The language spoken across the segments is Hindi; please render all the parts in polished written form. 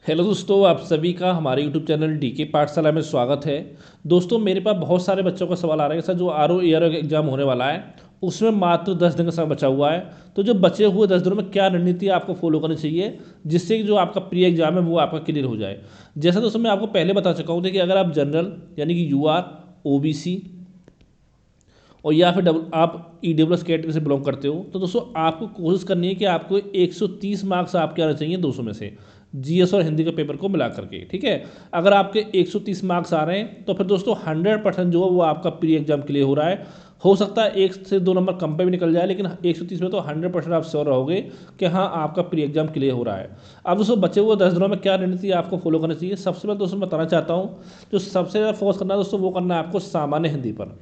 हेलो दोस्तों, आप सभी का हमारे यूट्यूब चैनल डीके पाठशाला में स्वागत है। दोस्तों, मेरे पास बहुत सारे बच्चों का सवाल आ रहा है कि सर जो आर ओ एग्जाम होने वाला है उसमें मात्र 10 दिन का समय बचा हुआ है, तो जो बचे हुए 10 दिनों में क्या रणनीति आपको फॉलो करनी चाहिए जिससे कि जो आपका प्री एग्जाम है वो आपका क्लियर हो जाए। जैसा दोस्तों मैं आपको पहले बता चुका हूँ कि अगर आप जनरल यानी कि यूआर, ओबीसी और या फिर आप ईडब्ल्यूएस कैटेगरी से बिलोंग करते हो, तो दोस्तों आपको कोशिश करनी है कि आपको 130 मार्क्स आपके आने चाहिए 200 में से, जीएस और हिंदी के पेपर को मिला करके। ठीक है, अगर आपके 130 मार्क्स आ रहे हैं तो फिर दोस्तों 100% जो है वो आपका प्री एग्जाम क्लियर हो रहा है। हो सकता है 1 से 2 नंबर कम पे भी निकल जाए, लेकिन 130 में तो 100% आप श्योर रहोगे कि हाँ आपका प्री एग्जाम क्लियर हो रहा है। अब दोस्तों बचे हुए 10 दिनों में क्या रणनीति आपको फॉलो करनी चाहिए, सबसे पहले दोस्तों बताना चाहता हूँ जो सबसे ज़्यादा फोकस करना है दोस्तों वो करना है आपको सामान्य हिंदी पर।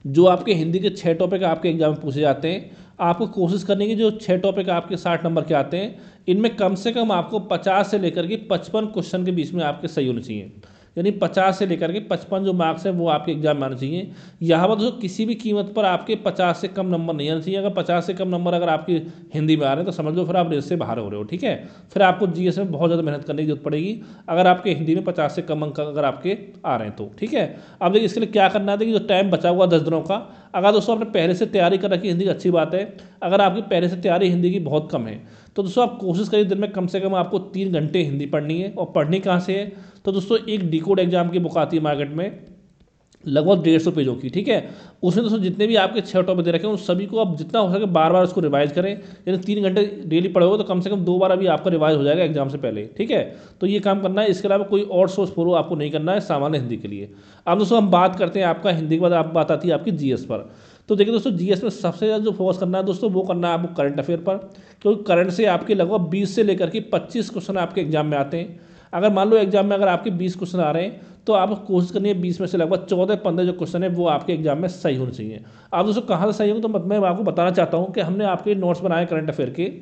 जो आपके हिंदी के 6 टॉपिक आपके एग्जाम में पूछे जाते हैं, आपको कोशिश करनी है कि जो 6 टॉपिक आपके 60 नंबर के आते हैं इनमें कम से कम आपको 50 से लेकर के 55 क्वेश्चन के बीच में आपके सही होने चाहिए। यानी 50 से लेकर के 55 जो मार्क्स है वो आपके एग्जाम में आने चाहिए। यहाँ पर दोस्तों किसी भी कीमत पर आपके 50 से कम नंबर नहीं आने चाहिए। अगर 50 से कम नंबर अगर आपकी हिंदी में आ रहे हैं तो समझ लो फिर आप रेस से बाहर हो रहे हो। ठीक है, फिर आपको जीएस में बहुत ज़्यादा मेहनत करने की जरूरत पड़ेगी अगर आपके हिंदी में 50 से कम अंक अगर आपके आ रहे हैं तो। ठीक है, अब देखिए इसके लिए क्या करना है, देखिए जो टाइम बचा हुआ 10 दिनों का, अगर दोस्तों आपने पहले से तैयारी कर रखी हिंदी की अच्छी बात है। अगर आपकी पहले से तैयारी हिंदी की बहुत कम है तो दोस्तों आप कोशिश करिए दिन में कम से कम आपको 3 घंटे हिंदी पढ़नी है। और पढ़नी कहाँ से है, तो दोस्तों एक डिकोड एग्जाम की बुक आती है मार्केट में लगभग 150 पेजों की। ठीक है, उसमें दोस्तों जितने भी आपके 6 टॉपिक दे रखे हैं उन सभी को आप जितना हो सके बार बार उसको रिवाइज करें। यानी 3 घंटे डेली पढ़ोगे तो कम से कम 2 बार अभी आपका रिवाइज हो जाएगा एग्जाम से पहले। ठीक है, तो ये काम करना है, इसके अलावा कोई और सोर्स फॉलो आपको नहीं करना है सामान्य हिंदी के लिए। अब दोस्तों हम बात करते हैं आपका हिंदी के बाद आप बात आती है आपकी जीएस पर। तो देखिए दोस्तों जीएस में सबसे ज़्यादा जो फोकस करना है दोस्तों वो करना है आपको करंट अफेयर पर, क्योंकि करंट से आपके लगभग 20 से लेकर के 25 क्वेश्चन आपके एग्जाम में आते हैं। अगर मान लो एग्जाम में अगर आपके 20 क्वेश्चन आ रहे हैं तो आप कोशिश करनी है 20 में से लगभग 14-15 जो क्वेश्चन है वो आपके एग्जाम में सही होने चाहिए। आप दोस्तों कहाँ से सही होंगे, तो मैं आपको बताना चाहता हूँ कि हमने आपके नोट्स बनाए करंट अफेयर के,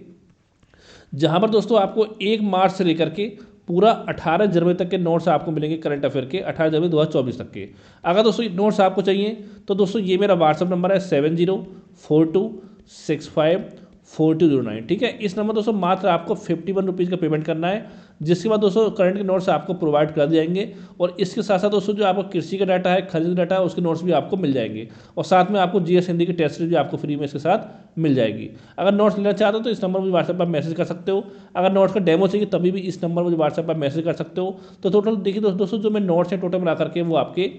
जहाँ पर दोस्तों आपको 1 मार्च से लेकर के पूरा 18 जनवरी तक के नोट्स आपको मिलेंगे करंट अफेयर के, 18 जनवरी 2024 तक के। अगर दोस्तों ये नोट्स आपको चाहिए तो दोस्तों ये मेरा व्हाट्सअप नंबर है 7042654209। ठीक है, इस नंबर दोस्तों मात्र आपको 51 रुपीज़ का पेमेंट करना है, जिसके बाद दोस्तों करंट के नोट्स आपको प्रोवाइड कर दिए जाएंगे। और इसके साथ साथ दोस्तों जो आपको कृषि का डाटा है, खनिज डाटा है, उसके नोट्स भी आपको मिल जाएंगे। और साथ में आपको जीएस हिंदी की टेस्ट सीरीज भी आपको फ्री में इसके साथ मिल जाएगी। अगर नोट्स लेना चाहते हो तो इस नंबर पर व्हाट्सएप पर मैसेज कर सकते हो। अगर नोट्स का डेमो चाहिए तभी भी इस नंबर पर व्हाट्सएप पर मैसेज कर सकते हो। तो टोटल देखिए दोस्तों जो मैं नोट्स हैं टोटल मिला करके वो आपके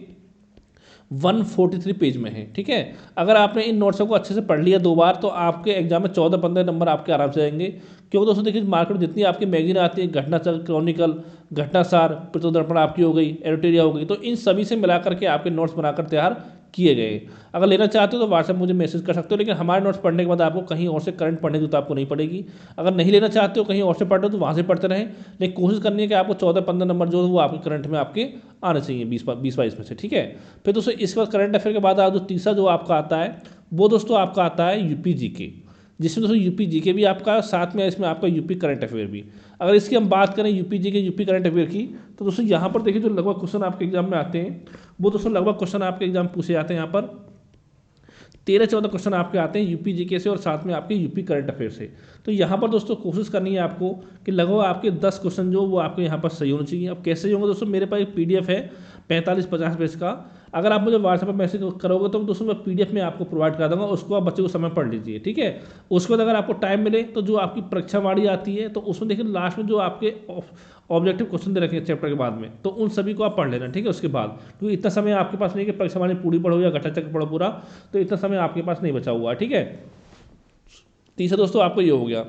143 पेज में है। ठीक है, अगर आपने इन नोट्सों को अच्छे से पढ़ लिया 2 बार तो आपके एग्जाम में 14-15 नंबर आपके आराम से आएंगे। क्योंकि दोस्तों देखिए मार्केट में जितनी आपकी मैगजीन आती है, घटनाचक्र, क्रॉनिकल, घटनासार, प्रतोदर्पण आपकी हो गई, एडिटोरिया हो गई, तो इन सभी से मिला करके आपके नोट्स बनाकर तैयार किए गए। अगर लेना चाहते हो तो व्हाट्सएप मुझे मैसेज कर सकते हो, लेकिन हमारे नोट्स पढ़ने के बाद आपको कहीं और से करंट पढ़ने की तो आपको नहीं पड़ेगी। अगर नहीं लेना चाहते हो कहीं और से पढ़ रहे हो तो वहाँ से पढ़ते रहें, लेकिन कोशिश करनी है कि आपको 14-15 नंबर जो है वो आपके करंट में आपके आने चाहिए 20-22 में से। ठीक है, फिर दोस्तों इसके बाद करंट अफेयर के बाद जो तीसरा जो आपका आता है वो दोस्तों आपका आता है यूपी जीके, जिसमें दोस्तों यूपी जीके भी आपका साथ में है, इसमें आपका यूपी करंट अफेयर भी। अगर इसकी हम बात करें UP GK, UP current affair की, तो दोस्तों यहाँ पर देखिए जो लगभग क्वेश्चन आपके एग्जाम में आते हैं वो दोस्तों लगभग क्वेश्चन आपके एग्जाम पूछे जाते हैं। यहाँ पर 13-14 क्वेश्चन आपके आते हैं यूपी जीके से और साथ में आपके यूपी करंट अफेयर से। तो यहाँ पर दोस्तों कोशिश करनी है आपको कि लगभग आपके 10 क्वेश्चन जो वो आपके यहाँ पर सही होने चाहिए। अब कैसे होंगे दोस्तों, मेरे पास एक पीडीएफ है 45-50 पेज का, अगर आप मुझे व्हाट्सएप पर मैसेज करोगे तो दोस्तों मैं पीडीएफ में आपको प्रोवाइड कर दूंगा, उसको आप बच्चे को समय पढ़ लीजिए। ठीक है, उसके बाद अगर आपको टाइम मिले तो जो आपकी परीक्षा वाणी आती है तो उसमें देखिए लास्ट में जो आपके ऑब्जेक्टिव क्वेश्चन दे रखे हैं चैप्टर के बाद में, तो उन सभी को आप पढ़ लेना। ठीक है, उसके बाद क्योंकि इतना समय आपके पास नहीं है कि परीक्षा वाणी पूरी पढ़ो या घटा चक्र पढ़ो पूरा, तो इतना समय आपके पास नहीं बचा हुआ है। ठीक है, तीसरा दोस्तों आपको ये हो गया।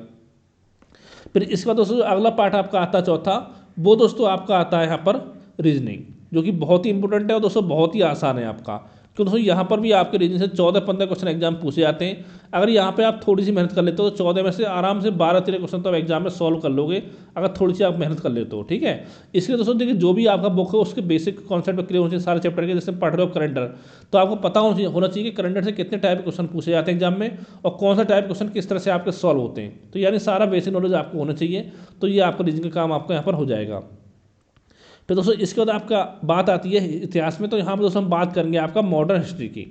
फिर इसके बाद दोस्तों अगला पार्ट आपका आता है चौथा, वो दोस्तों आपका आता है यहाँ पर रीजनिंग, जो कि बहुत ही इंपॉर्टेंट है और दोस्तों बहुत ही आसान है आपका। क्यों दोस्तों यहाँ पर भी आपके रीजनिंग से 14-15 क्वेश्चन एग्जाम पूछे जाते हैं। अगर यहाँ पे आप थोड़ी सी मेहनत कर लेते हो तो 14 में से आराम से 12-13 क्वेश्चन तो आप एग्जाम में सॉल्व कर लोगे, अगर थोड़ी सी आप मेहनत कर लेते हो। ठीक है, इसलिए दोस्तों देखिए जो भी आपका बुक है उसके बेसिक कॉन्सेप्ट क्लियर होने चाहिए सारे चैप्टर के। जैसे पढ़ रहे हो करंटर, तो आपको पता होना चाहिए कि करंटर से कितने टाइप के क्वेश्चन पूछे जाते हैं एग्जाम में और कौन सा टाइप क्वेश्चन किस तरह से आपके सॉल्व होते हैं। तो यानी सारा बेसिक नॉलेज आपको होना चाहिए, तो ये आपका रीजनिंग का काम आपका यहाँ पर हो जाएगा। फिर दोस्तों इसके बाद आपका बात आती है इतिहास में, तो यहाँ पर दोस्तों हम बात करेंगे आपका मॉडर्न हिस्ट्री की।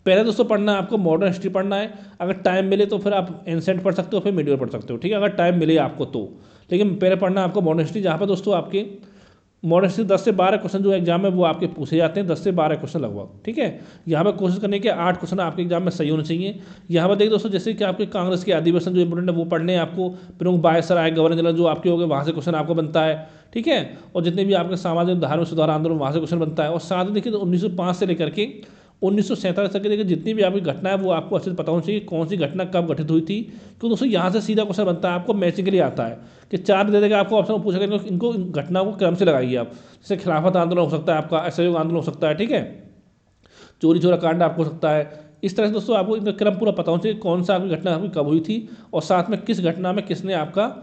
पहले दोस्तों पढ़ना है आपको मॉडर्न हिस्ट्री पढ़ना है, अगर टाइम मिले तो फिर आप एंसेंट पढ़ सकते हो, फिर मीडियल पढ़ सकते हो, ठीक है, अगर टाइम मिले आपको तो। लेकिन पहले पढ़ना है आपको मॉडर्न हिस्ट्री, जहाँ पर दोस्तों आपके मॉडर्न हिस्ट्री 10 से 12 क्वेश्चन जो एग्जाम है वो आपके पूछे जाते हैं, 10 से 12 क्वेश्चन लगभग, ठीक है। यहाँ पर कोशिश करने के 8 क्वेश्चन आपके एग्जाम में सही होने चाहिए। यहाँ पर देखिए दोस्तों, जैसे कि आपके कांग्रेस के अधिवेशन जो इंपोर्टेंट है वो पढ़ने हैं आपको, प्रमुख वायसराय गवर्नर जनरल जो आपके हो गए वहाँ से क्वेश्चन आपको बनता है, ठीक है। और जितने भी आपके सामाजिक धार्मिक सुधार आंदोलन वहाँ से क्वेश्चन बनता है। और साथ ही देखिए 1905 से लेकर के 1947 तक के देखिए जितनी भी आपकी घटना है वो आपको अच्छे से पता होनी चाहिए, कौन सी घटना कब घटित हुई थी, क्योंकि दोस्तों यहाँ से सीधा क्वेश्चन बनता है, आपको मैचिंग के लिए आता है कि 4 दे देगा आपको ऑप्शन, पूछेगा इनको घटना को क्रम से लगाइए आप, जैसे खिलाफत आंदोलन हो सकता है, आपका असहयोग आंदोलन हो सकता है, ठीक है, चोरी चोरा कांड आपको हो सकता है। इस तरह से दोस्तों आपको इनका क्रम पूरा पता होना चाहिए, कौन सा आपकी घटना आपकी कब हुई थी और साथ में किस घटना में किसने आपका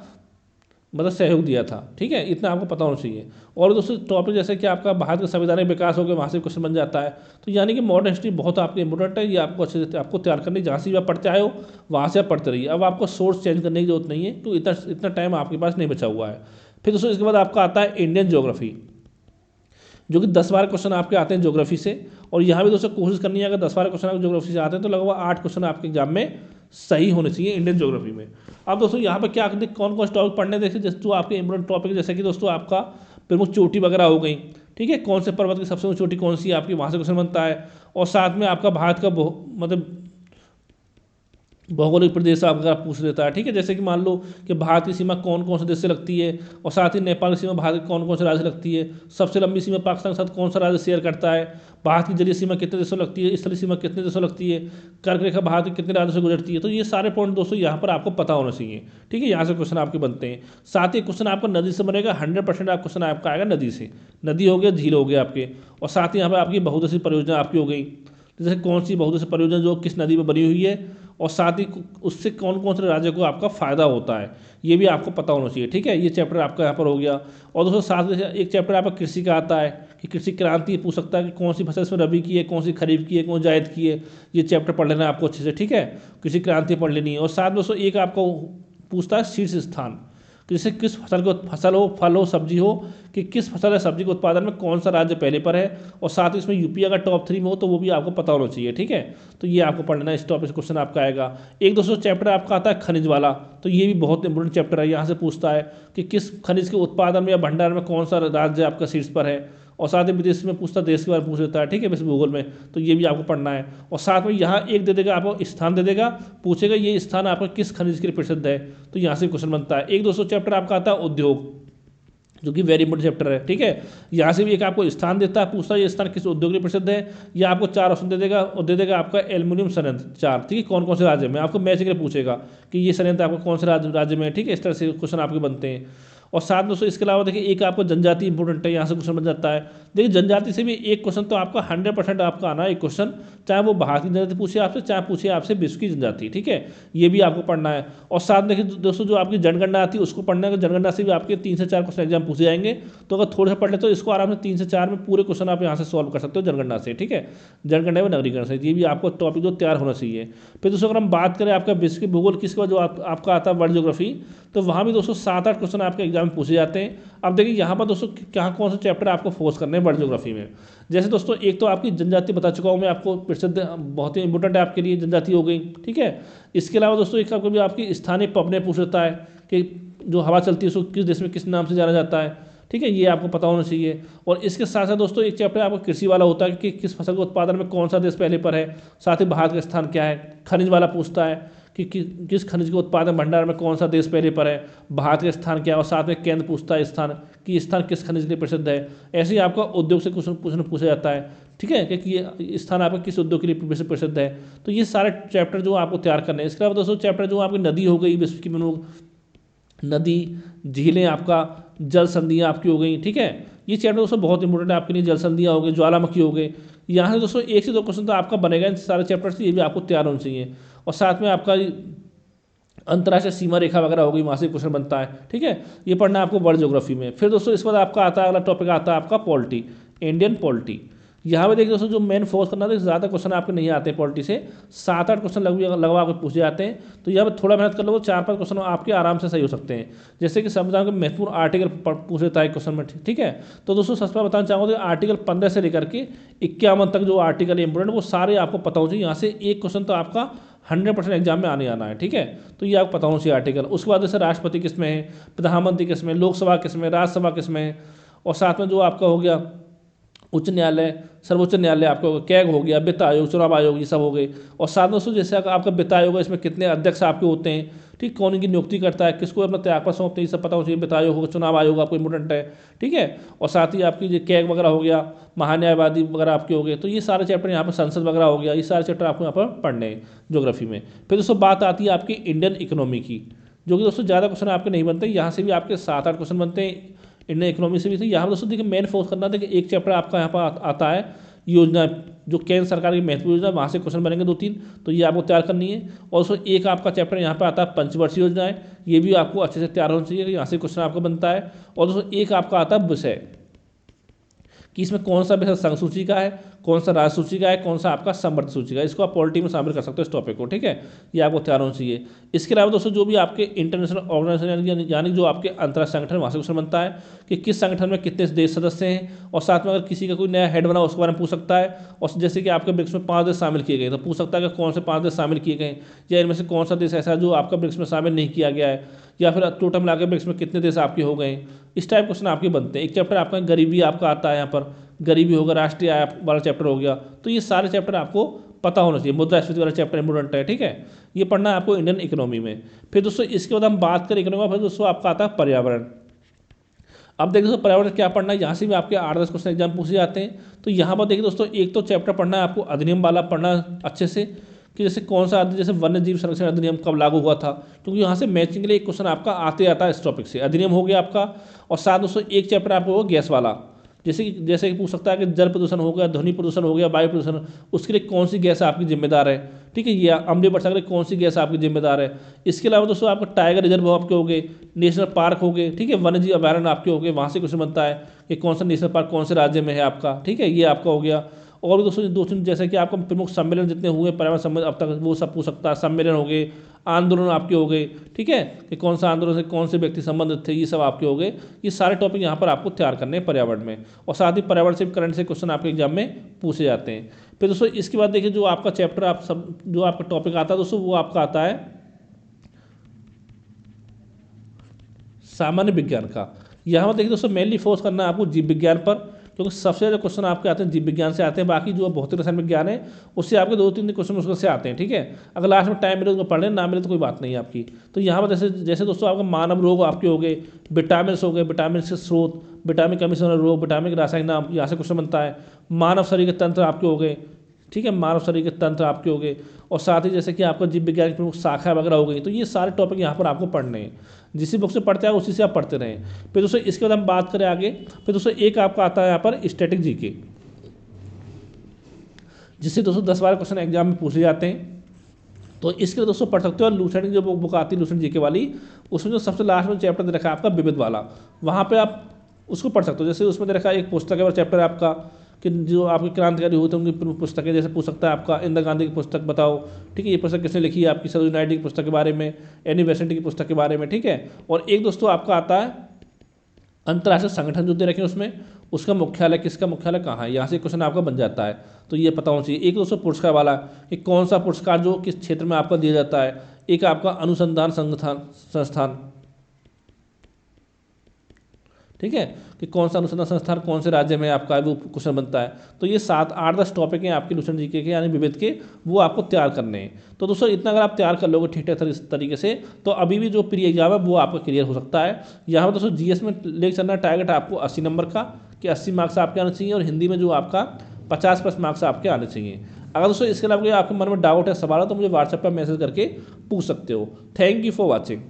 मतलब सहयोग दिया था, ठीक है, इतना आपको पता होना चाहिए। और दोस्तों टॉपिक जैसे कि आपका भारत का संवैधानिक विकास हो गया, वहाँ से क्वेश्चन बन जाता है। तो यानी कि मॉडर्न हिस्ट्री बहुत आपकी इंपॉर्टेंट है, ये आपको अच्छे से आपको तैयार करनी, जहाँ से भी आप पढ़ते आए हो वहाँ से आप पढ़ते रहिए। अब आपको सोर्स चेंज करने की जरूरत नहीं है, क्योंकि इतना टाइम आपके पास नहीं बचा हुआ है। फिर दोस्तों इसके बाद आपका आता है इंडियन ज्योग्राफी, जो कि 10-12 क्वेश्चन आपके आते हैं ज्योग्राफी से। और यहाँ भी दोस्तों कोशिश करनी है, अगर 10-12 क्वेश्चन आपके ज्योग्राफी से आते हैं तो लगभग 8 क्वेश्चन आपके एग्जाम में सही होने चाहिए इंडियन ज्योग्राफी में। अब दोस्तों यहाँ पर क्या कौन कौन से टॉपिक पढ़ने देखिए, जैसे जो आपके इंपॉर्टेंट टॉपिक जैसे कि दोस्तों आपका प्रमुख चोटी वगैरह हो गई, ठीक है, कौन से पर्वत की सबसे ऊंची चोटी कौन सी है आपकी, वहाँ से क्वेश्चन बनता है। और साथ में आपका भारत का मतलब भौगोलिक प्रदेश आपका पूछ लेता है, ठीक है, जैसे कि मान लो कि भारत की सीमा कौन कौन से देश से लगती है, और साथ ही नेपाल की सीमा भारत के कौन कौन से राज्य से लगती है, सबसे लंबी सीमा पाकिस्तान के साथ कौन सा राज्य शेयर करता है, भारत की जलीय सीमा कितने देशों लगती है, स्थलीय सीमा कितने देशों लगती है, कर्क रेखा भारत के कितने राज्यों से गुजरती है। तो ये सारे पॉइंट दोस्तों यहाँ पर आपको पता होना चाहिए, ठीक है, यहाँ से क्वेश्चन आपके बनते हैं। साथ ही क्वेश्चन आपका नदी से बनेगा, 100% आप क्वेश्चन आपका आएगा नदी से, नदी हो गया, झील हो गया आपके। और साथ ही यहाँ पर आपकी बहुउद्देशीय परियोजना आपकी हो गई, जैसे कौन सी बहुउद्देशीय परियोजना जो किस नदी में बनी हुई है, और साथ ही उससे कौन कौन से राज्य को आपका फ़ायदा होता है, ये भी आपको पता होना चाहिए, ठीक है। ये चैप्टर आपका यहाँ पर हो गया। और दोस्तों साथ में एक चैप्टर आपका कृषि का आता है कि कृषि क्रांति पूछ सकता है कि कौन सी फसल इसमें रबी की है, कौन सी खरीफ की है, कौन जायद की है, ये चैप्टर पढ़ लेना है आपको अच्छे से, ठीक है, कृषि क्रांति पढ़ लेनी है। और साथ में दोस्तों एक आपको पूछता है शीर्ष स्थान, कि जैसे किस फसल को, फसल हो, फल हो, सब्जी हो, कि किस फसल या सब्जी के उत्पादन में कौन सा राज्य पहले पर है। और साथ ही इसमें यूपी अगर टॉप 3 में हो तो वो भी आपको पता होना चाहिए, ठीक है। तो ये आपको पढ़ना है, इस टॉपिक से क्वेश्चन आपका आएगा। एक दोस्तों चैप्टर आपका आता है खनिज वाला, तो ये भी बहुत इंपॉर्टेंट चैप्टर है। यहाँ से पूछता है कि किस खनिज के उत्पादन में या भंडारण में कौन सा राज्य आपका शीर्ष पर है। और साथ ही विदेश में पूछता, देश के बारे में पूछ लेता है, ठीक है, विश्व भूगोल में, तो ये भी आपको पढ़ना है। और साथ में यहाँ एक दे देगा आपको स्थान दे देगा, पूछेगा ये स्थान आपका किस खनिज के लिए प्रसिद्ध है, तो यहाँ से क्वेश्चन बनता है। एक दोस्तों चैप्टर आपका आता है उद्योग, जो कि वेरी इंपॉर्टेंट चैप्टर है, ठीक है। यहाँ से भी एक आपको स्थान देता है, पूछता है ये स्थान किस उद्योग के लिए प्रसिद्ध है, या आपको 4 ऑप्शन दे देगा, और दे देगा आपका एल्यूमिनियम संयंत्र 4, ठीक है, कौन कौन से राज्य में, आपको मैच के लिए पूछेगा कि ये संयंत्र आपको कौन से राज्य में है, ठीक है। इस तरह से क्वेश्चन आपके बनते हैं। और साथ में दोस्तों इसके अलावा देखिए एक आपको जनजाति इंपॉर्टेंट है, यहाँ से क्वेश्चन बन जाता है। देखिए जनजाति से भी एक क्वेश्चन तो आपका 100% आपका आना है, एक क्वेश्चन, चाहे वो भारत की जनजाति पूछे आपसे, चाहे पूछे आपसे विश्व की जनजाति, ठीक है, ये भी आपको पढ़ना है। और साथ में देखिए दोस्तों जो आपकी जनगणना आती है उसको पढ़ना है, जनगणना से भी आपके 3 से 4 क्वेश्चन एग्जाम पूछे जाएंगे। तो अगर थोड़ा सा पढ़ ले तो इसको आराम से 3 से 4 में पूरे क्वेश्चन आप यहाँ से सॉल्व कर सकते हो जनगणना से, ठीक है, जनगणना व नगरीकरण से, ये भी आपको टॉपिक जो तैयार होना चाहिए। फिर दोस्तों अगर हम बात करें आपका विश्व की भूगोल किसके बाद जो आपका आता है वर्ल्ड ज्योग्राफी, तो वहाँ भी दोस्तों 7-8 क्वेश्चन आपके एग्जाम में पूछे जाते हैं। अब देखिए यहाँ पर दोस्तों क्या कौन से चैप्टर आपको फोकस करने हैं वर्ल्ड ज्योग्राफी में। जैसे दोस्तों एक तो आपकी जनजाति बता चुका हूँ मैं आपको, प्रसिद्ध बहुत ही इंपॉर्टेंट है आपके लिए, जनजाति हो गई, ठीक है। इसके अलावा दोस्तों एक आपको भी आपकी स्थानीय पबने पूछ लेता है कि जो हवा चलती है उसको किस देश में किस नाम से जाना जाता है, ठीक है, ये आपको पता होना चाहिए। और इसके साथ साथ दोस्तों एक चैप्टर आपको कृषि वाला होता है कि किस फसल के उत्पादन में कौन सा देश पहले पर है, साथ ही भारत का स्थान क्या है। खनिज वाला पूछता है कि किस खनिज के उत्पादन भंडार में कौन सा देश पहले पर है, भारत का स्थान क्या है। और साथ में केंद्र पूछता है स्थान, कि स्थान किस खनिज के लिए प्रसिद्ध है। ऐसे ही आपका उद्योग से क्वेश्चन पूछा जाता है, ठीक है, कि ये स्थान आपका किस उद्योग के लिए प्रसिद्ध है। तो ये सारे चैप्टर जो आपको तैयार करने हैं। इसके अलावा दोस्तों चैप्टर जो आपकी नदी हो गई, विश्व की नदी, झीलें, आपका जल संधियाँ आपकी हो गई, ठीक है, ये चैप्टर दोस्तों बहुत इंपॉर्टेंट है आपके लिए। जल संधियाँ हो गई, ज्वालामुखी हो गई, यहाँ से दोस्तों 1 से 2 क्वेश्चन तो आपका बनेगा इन सारे चैप्टर से, ये भी आपको तैयार होना चाहिए। और साथ में आपका अंतर्राष्ट्रीय सीमा रेखा वगैरह हो गई, वहाँ से क्वेश्चन बनता है, ठीक है, ये पढ़ना है आपको वर्ल्ड ज्योग्राफी में। फिर दोस्तों इसके बाद आपका आता है अगला टॉपिक आता है आपका पॉलिटी, इंडियन पॉलिटी। यहाँ पे देखिए दोस्तों जो मेन फोकस करना था, ज़्यादा क्वेश्चन आपके नहीं आते पॉलिटी से, 7-8 क्वेश्चन लगवा के पूछे जाते हैं। तो यहाँ पे थोड़ा मेहनत कर लो, 4-5 क्वेश्चन आपके आराम से सही हो सकते हैं। जैसे कि संविधान के महत्वपूर्ण आर्टिकल पूछ लेता है क्वेश्चन में, ठीक है। तो दोस्तों सबसे पहले बताना चाहूँगा तो आर्टिकल 15 से लेकर के 51 तक जो आर्टिकल इंपोर्टेंट वो सारे आपको पता हो चाहिए। यहाँ से एक क्वेश्चन तो आपका 100% एग्जाम में आने आना है, ठीक है। तो ये आपको पता होना चाहिए आर्टिकल। उसके बाद जैसे राष्ट्रपति किस में है, प्रधानमंत्री किस में, लोकसभा किस में, राज्यसभा किस में है, और साथ में जो आपका हो गया उच्च न्यायालय, सर्वोच्च न्यायालय आपका कैग हो गया, वित्त आयोग, चुनाव आयोग, ये सब हो गए। और साथ में दोस्तों जैसे आपका वित्त आयोग है, इसमें कितने अध्यक्ष आपके होते हैं, ठीक, कौन इनकी नियुक्ति करता है, किसको अपना त्यागपत्र सौंपते हैं, ये सब पता हो चाहिए। वित्त आयोग होगा, चुनाव आयोग आपको इंपोर्टेंट है, ठीक है। और साथ ही आपकी जो कैग वगैरह हो गया, महान्यायवादी वगैरह आपके हो गए। तो ये सारे चैप्टर यहाँ पर, संसद वगैरह हो गया, ये सारे चैप्टर आपको यहाँ पर पढ़ने हैं ज्योग्राफी में। फिर दोस्तों बात आती है आपकी इंडियन इकोनॉमी की, जो कि दोस्तों ज़्यादा क्वेश्चन आपके नहीं बनते, यहाँ से भी आपके 7-8 क्वेश्चन बनते हैं। इंडियन इकोनॉमी से भी थी। यहाँ पर दोस्तों देखिए मेन फोकस करना था कि एक चैप्टर आपका यहाँ पर आता है योजना, जो केंद्र सरकार की महत्वपूर्ण योजना, वहाँ से क्वेश्चन बनेंगे 2-3, तो ये आपको तैयार करनी है। और उसमें एक आपका चैप्टर यहाँ पर आता है पंचवर्षीय योजनाएं, ये भी आपको अच्छे से तैयार होना चाहिए, यहाँ से क्वेश्चन आपका बनता है। और दोस्तों एक आपका आता है विषय, कि इसमें कौन सा विषय संघ सूची का है, कौन सा राज्य सूची का है, कौन सा आपका समवर्ती सूची का है। इसको आप पॉलिटी में शामिल कर सकते हो इस टॉपिक को, ठीक है। ये आपको तैयार होना चाहिए। इसके अलावा दोस्तों जो भी आपके इंटरनेशनल ऑर्गेनाइजेशन यानी जो आपके अंतर्राष्ट्रीय संगठन, वहाँ से क्वेश्चन बनता है कि किस संगठन में कितने देश सदस्य हैं। और साथ में अगर किसी का कोई नया हेड बना उसके बारे में पूछ सकता है। और जैसे कि आपके ब्रिक्स में 5 देश शामिल किए गए, तो पूछ सकता है कि कौन से 5 देश शामिल किए गए, या इनमें से कौन सा देश ऐसा है जो आपका ब्रिक्स में शामिल नहीं किया गया है, या फिर टोटल मिला के ब्रिक्स में कितने देश आपके हो गए। इस टाइप क्वेश्चन आपके बनते हैं। एक चैप्टर आपका गरीबी आपका आता है, यहाँ पर गरीबी होगा, राष्ट्रीय आय वाला चैप्टर हो गया। तो ये सारे चैप्टर आपको पता होना चाहिए। मुद्रास्फीति वाला चैप्टर इंपोर्टेंट है, ठीक है। ये पढ़ना है आपको इंडियन इकोनॉमी में। फिर दोस्तों इसके बाद हम बात करें इकोनॉमी, फिर दोस्तों आपका आता है पर्यावरण। अब देखिए दोस्तों पर्यावरण क्या पढ़ना है, यहाँ से भी आपके 8-10 क्वेश्चन एग्जाम पूछे जाते हैं। तो यहाँ पर देखिए दोस्तों एक तो चैप्टर पढ़ना है आपको अधिनियम वाला, पढ़ना अच्छे से, कि जैसे कौन सा जैसे वन्य जीव संरक्षण अधिनियम कब लागू हुआ था, क्योंकि यहाँ से मैचिंग के लिए एक क्वेश्चन आपका आते आता है इस टॉपिक से। अधिनियम हो गया आपका। और साथ दोस्तों एक चैप्टर आपको होगा गैस वाला, जैसे कि पूछ सकता है कि जल प्रदूषण हो गया, ध्वनि प्रदूषण हो गया, वायु प्रदूषण, उसके लिए कौन सी गैस आपकी जिम्मेदार है, ठीक है। ये अम्लीय वर्षा के लिए कौन सी गैस आपकी जिम्मेदार है। इसके अलावा दोस्तों आपका टाइगर रिजर्व आपके हो गए, नेशनल पार्क हो गए, ठीक है, वन्य जीव अभयारण्य आपके हो गए, वहाँ से क्वेश्चन बनता है कि कौन सा नेशनल पार्क कौन से राज्य में है आपका, ठीक है, ये आपका हो गया। और भी दोस्तों जैसे कि आपका प्रमुख सम्मेलन जितने हुए पर्यावरण सम्मेलन अब तक, वो सब पूछ सकता है। सम्मेलन हो गए, आंदोलन आपके हो गए, ठीक है, कि कौन सा आंदोलन से कौन से व्यक्ति संबंधित थे, ये सब आपके हो गए। ये सारे टॉपिक यहाँ पर आपको तैयार करने हैं पर्यावरण में। और साथ ही पर्यावरण से करंट से क्वेश्चन आपके एग्जाम में पूछे जाते हैं। फिर दोस्तों इसके बाद देखिए जो आपका चैप्टर आप सब जो आपका टॉपिक आता है दोस्तों, वो आपका आता है सामान्य विज्ञान का। यहाँ पर देखिए दोस्तों मेनली फोकस करना है आपको जीव विज्ञान पर, क्योंकि सबसे ज़्यादा क्वेश्चन आपके आते हैं जीव विज्ञान से आते हैं। बाकी जो भौतिक रसायन विज्ञान है उससे आपके 2-3 क्वेश्चन उसके से आते हैं, ठीक है। अगर लास्ट में टाइम मिले तो पढ़ लें, ना मिले तो कोई बात नहीं है आपकी। तो यहाँ पर जैसे जैसे दोस्तों आपका मानव रोग आपके हो गए, विटामिन हो गए, विटामिन के स्रोत, विटामिन कमी से होने रोग, विटामिन के रासायनिक नाम, यहाँ से क्वेश्चन बनता है। मानव शरीर के तंत्र आपके हो गए, ठीक है, मानव शरीर के तंत्र आपके हो गए। और साथ ही जैसे कि आपका जीव विज्ञान की प्रमुख शाखा वगैरह हो गई। तो ये सारे टॉपिक यहाँ पर आपको पढ़ने हैं। जिस बुक से पढ़ते हैं उसी से आप पढ़ते रहें। फिर दोस्तों इसके बाद हम बात करें आगे। फिर दोस्तों एक आपका आता है यहाँ पर स्टैटिक जीके, जिससे दोस्तों 10-12 क्वेश्चन एग्जाम में पूछे जाते हैं। तो इसके लिए दोस्तों पढ़ सकते हो। लूसेंट जो बुक आती है लूसेंट जीके वाली, उसमें जो सबसे लास्ट में चैप्टर दे रखा है आपका विविध वाला, वहाँ पर आप उसको पढ़ सकते हो। जैसे उसमें दे रखा है एक पुस्तक है चैप्टर आपका, कि जो आपके क्रांतिकारी हुए थे उनकी पुस्तकें, जैसे पूछ सकता है आपका इंदिरा गांधी की पुस्तक बताओ, ठीक है, ये पुस्तक किसने लिखी है, आपकी सरोजिनी नायडू की पुस्तक के बारे में, एनी बेसेंट की पुस्तक के बारे में, ठीक है। और एक दोस्तों आपका आता है अंतर्राष्ट्रीय संगठन जो दे रखे हैं उसमें, उसका मुख्यालय, किसका मुख्यालय कहाँ है, यहाँ से क्वेश्चन आपका बन जाता है। तो ये पता होना चाहिए। एक दोस्तों पुरस्कार वाला, कि कौन सा पुरस्कार जो किस क्षेत्र में आपका दिया जाता है। एक आपका अनुसंधान संस्थान, ठीक है, कि कौन सा अनुसंधान संस्थान कौन से राज्य में आपका वो क्वेश्चन बनता है। तो ये 7-8-10 टॉपिक हैं आपके लूसेंट जीके के यानी विविध के, वो आपको तैयार करने हैं। तो दोस्तों इतना अगर आप तैयार कर लोगे ठीक ठाक तरीके से, तो अभी भी जो प्री एग्जाम है वो आपका क्लियर हो सकता है। यहाँ पर दोस्तों जीएस में लेकर चलना टारगेट आपको 80 नंबर का, कि 80 मार्क्स आपके आने चाहिए। और हिंदी में जो आपका 50+ मार्क्स आपके आने चाहिए। अगर दोस्तों इसके अलावा आपके मन में डाउट है, सवाल है, तो मुझे व्हाट्सएप पर मैसेज करके पूछ सकते हो। Thank you for watching.